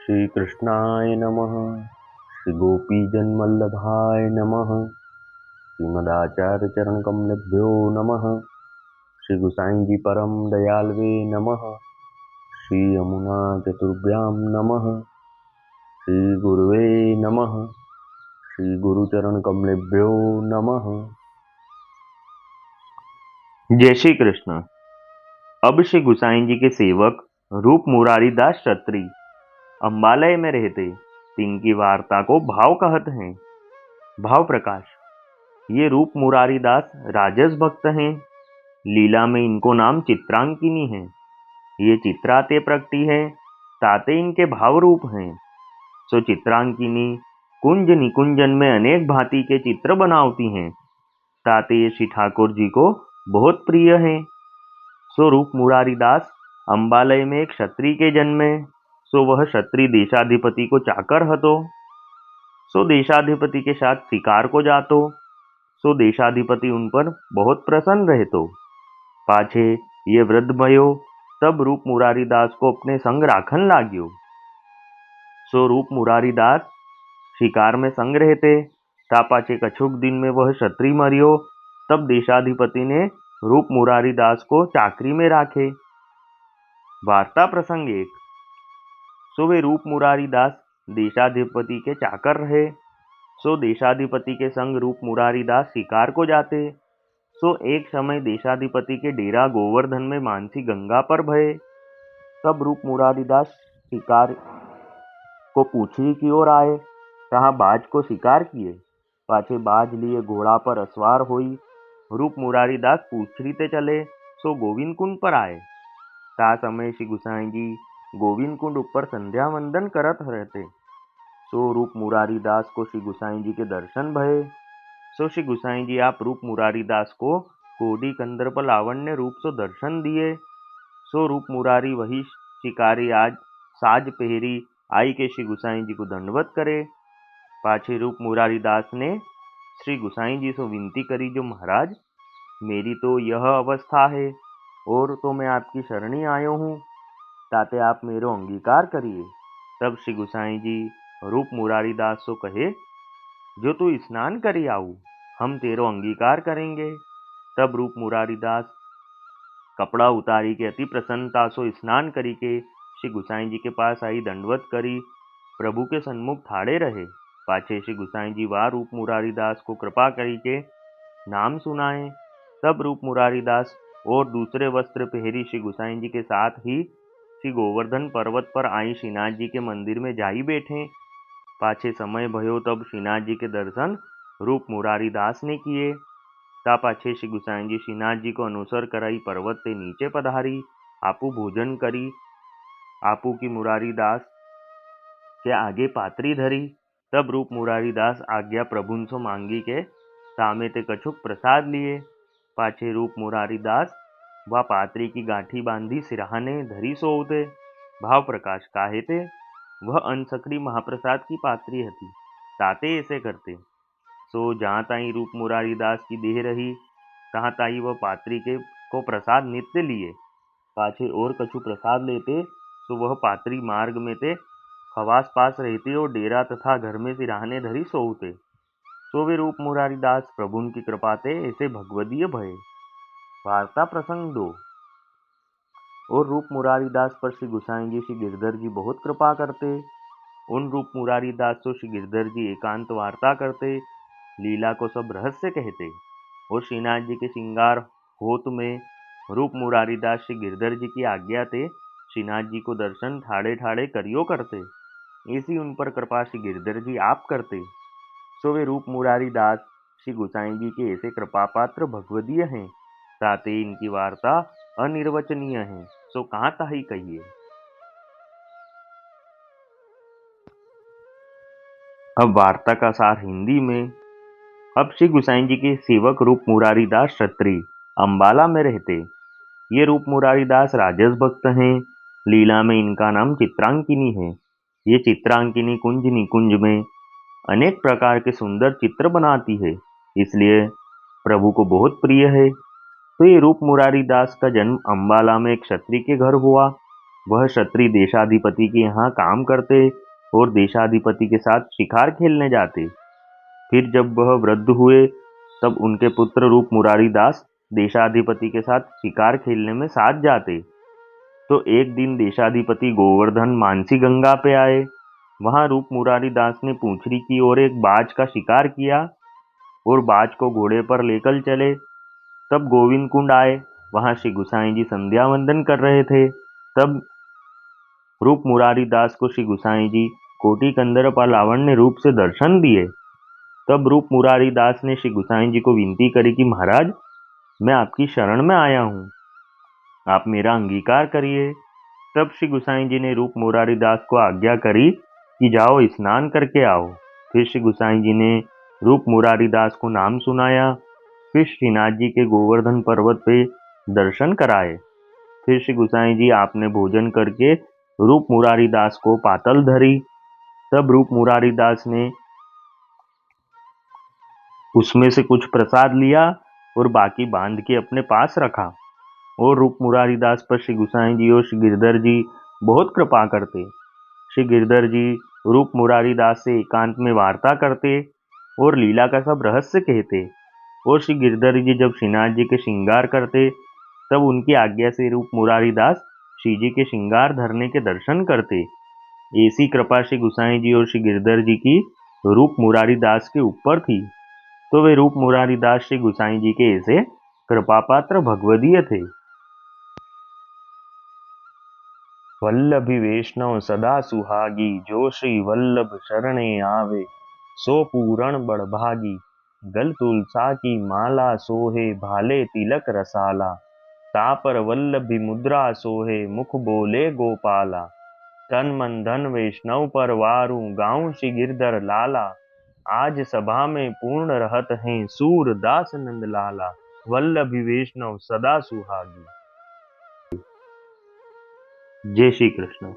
श्री कृष्णाय नमः। श्री गोपीजनवल्लभाय नमः। श्रीमदाचार्य चरण कमलेभ्यो नमः। श्री गुसाई जी परम दयालवे नमः। श्री यमुना चतुर्भ्यां नमः। श्री गुरुवे नमः। श्री गुरुचरण कमलेभ्यो नमः। जय श्री कृष्ण। अब श्री गुसाई जी के सेवक रूप मुरारी दास क्षत्री अंबालय में रहते, तिनकी वार्ता को भाव कहत हैं। भाव प्रकाश। ये रूप मुरारी दास राजस भक्त हैं। लीला में इनको नाम चित्रांकिनी है। ये चित्राते प्रकटी है, ताते इनके भाव रूप हैं। सो चित्रांकिनी कुंज निकुंजन में अनेक भांति के चित्र बनावती हैं। ताते ये श्री ठाकुर जी को बहुत प्रिय हैं। सो रूप मुरारी दास अंबालय में एक क्षत्रिय के जन्मे। सो वह क्षत्रिय देशाधिपति को चाकर हतो। सो देशाधिपति के साथ शिकार को जातो। सो देशाधिपति उन पर बहुत प्रसन्न रहतो। पाछे ये वृद्ध भयो, तब रूप मुरारी दास को अपने संग राखन लाग्यो। सो रूप मुरारी दास शिकार में संग रहते। ता पाछे कछुक दिन में वह क्षत्रिय मरियो। तब देशाधिपति ने रूप मुरारी दास को चाकरी में राखे। वार्ता प्रसंग 1। सो वे रूप मुरारी दास देशाधिपति के चाकर रहे। सो देशाधिपति के संग रूप मुरारी दास शिकार को जाते। सो एक समय देशाधिपति के डेरा गोवर्धन में मानसी गंगा पर भये। तब रूप मुरारी दास शिकार को पूछी की ओर आए, तहाँ बाज को शिकार किए। पाछे बाज लिए घोड़ा पर असवार होई रूप मुरारी दास पूछरी ते चले। सो गोविंद कुंड पर आए। ता समय श्री गुसाई जी गोविंद कुंड ऊपर संध्या वंदन करत रहते। सो रूप मुरारी दास को श्री गुसाई जी के दर्शन भये। सो श्री गुसाई जी आप रूप मुरारी दास को कोडी कंदर्प लावण्य रूप से दर्शन दिए। सो रूप मुरारी वही शिकारी आज साज पहरी आई के श्री गुसाई जी को दंडवत करे। पाछे रूप मुरारी दास ने श्री गुसाई जी से विनती करी, जो महाराज मेरी तो यह अवस्था है और तो मैं आपकी शरणी आयो हूँ, ताते आप मेरो अंगीकार करिए। तब श्री गुसाई जी रूप मुरारी दास को कहे, जो तू स्नान करी आऊ, हम तेरो अंगीकार करेंगे। तब रूप मुरारी दास कपड़ा उतारी के अति प्रसन्नता सो स्नान करी के श्री गुसाई जी के पास आई, दंडवत करी, प्रभु के सन्मुख थाड़े रहे। पाछे श्री गुसाई जी वा रूप मुरारी दास को कृपा करी के नाम सुनाए। तब रूप मुरारी दास और दूसरे वस्त्र पहरी श्री गुसाई जी के साथ ही श्री गोवर्धन पर्वत पर आई श्रीनाथ जी के मंदिर में जाई बैठे। पाछे समय भयो, तब श्रीनाथ जी के दर्शन रूप मुरारी दास ने किए। ता पाछे श्री गुसाई जी श्रीनाथ जी को अनुसर कराई पर्वत से नीचे पधारी, आपू भोजन करी। आपू की मुरारी दास के आगे पात्री धरी। तब रूप मुरारी दास आज्ञा प्रभुन सो मांगी के तामे ते कछुक प्रसाद लिए। पाछे रूप मुरारी दास व पात्री की गांठी बांधी सिरहाने धरी सोते। भाव प्रकाश काहे ते वह अनसकड़ी महाप्रसाद की पात्री हती, ताते ऐसे करते। सो जहाँ ताई रूप मुरारी दास की देह रही, तहाँ ताई वह पात्री के को प्रसाद नित्य लिए। पाछे और कछु प्रसाद लेते, सो वह पात्री मार्ग में ते खवास पास रहती और डेरा तथा घर में सिराहने धरी सोते। सो वे रूप मुरारी दास प्रभुन की कृपा ते ऐसे भगवदीय भये। वार्ता प्रसंग 2। और रूप मुरारी दास पर श्री गुसाई जी श्री गिरधर जी बहुत कृपा करते। उन रूप मुरारी दास तो श्री गिरधर जी एकांत वार्ता करते, लीला को सब रहस्य कहते। और श्रीनाथ जी के श्रृंगार होत में रूप मुरारी दास श्री गिरधर जी की आज्ञा ते श्रीनाथ जी को दर्शन ठाड़े ठाड़े करियो करते। ऐसी उन पर कृपा श्री गिरधर जी आप करते। सो वे रूप मुरारी दास श्री गुसाई जी के ऐसे कृपा पात्र भगवदीय हैं, ताते इनकी वार्ता अनिर्वचनीय है। सो कहाँ ताही कहिए। अब वार्ता का सार हिंदी में। अब श्री गुसाई जी के सेवक रूप मुरारी दास क्षत्री अंबाला में रहते। ये रूप मुरारी दास राजस भक्त हैं। लीला में इनका नाम चित्रांकिनी है। ये चित्रांकिनी कुंज निकुंज में अनेक प्रकार के सुंदर चित्र बनाती है, इसलिए प्रभु को बहुत प्रिय है। तो ये रूप मुरारी दास का जन्म अंबाला में एक क्षत्रिय के घर हुआ। वह क्षत्रिय देशाधिपति के यहाँ काम करते और देशाधिपति के साथ शिकार खेलने जाते। फिर जब वह वृद्ध हुए तब उनके पुत्र रूप मुरारी दास देशाधिपति के साथ शिकार खेलने में साथ जाते। तो एक दिन देशाधिपति गोवर्धन मानसी गंगा पे आए। वहां रूप मुरारी दास ने पूंछड़ी की ओर एक बाज का शिकार किया और बाज को घोड़े पर लेकर चले। तब गोविंद कुंड आए। वहां श्री गुसाई जी संध्या वंदन कर रहे थे। तब रूप मुरारी दास को श्री गुसाई जी कोटि कंदर्प और लावण्य रूप से दर्शन दिए। तब रूप मुरारी दास ने श्री गुसाई जी को विनती करी कि महाराज, मैं आपकी शरण में आया हूँ, आप मेरा अंगीकार करिए। तब श्री गुसाई जी ने रूप मुरारी दास को आज्ञा करी कि जाओ स्नान करके आओ। फिर श्री गुसाई जी ने रूप मुरारी दास को नाम सुनाया। फिर श्रीनाथ जी के गोवर्धन पर्वत पे दर्शन कराए। फिर श्री गुसाई जी आपने भोजन करके रूप मुरारी दास को पातल धरी। तब रूप मुरारी दास ने उसमें से कुछ प्रसाद लिया और बाकी बांध के अपने पास रखा। और रूप मुरारी दास पर श्री गुसाई जी और श्री गिरधर जी बहुत कृपा करते। श्री गिरधर जी रूप मुरारी दास से एकांत में वार्ता करते और लीला का सब रहस्य कहते। और श्री गिरधर जी जब श्रीनाथ जी के श्रृंगार करते तब उनकी आज्ञा से रूप मुरारी दास श्री जी के श्रृंगार धरने के दर्शन करते। ऐसी कृपा श्री गुसाई जी और श्री गिरधर जी की रूप मुरारी दास के ऊपर थी। तो वे रूप मुरारी दास श्री गुसाई जी के ऐसे कृपापात्र भगवदीय थे। वल्लभी वैष्णव सदा सुहागी, जो श्री वल्लभ शरणे आवे, सो पूरण बड़भागी। गल तुलसा की माला सोहे, भाले तिलक रसाला। तापर वल्लभी मुद्रा सोहे, मुख बोले गोपाला। तन मन धन वैष्णव पर वारू, गाऊं श्री गिरधर लाला। आज सभा में पूर्ण रहत हैं, सूर दास नंद लाला। वल्लभी वैष्णव सदा सुहागी। जय श्री कृष्ण।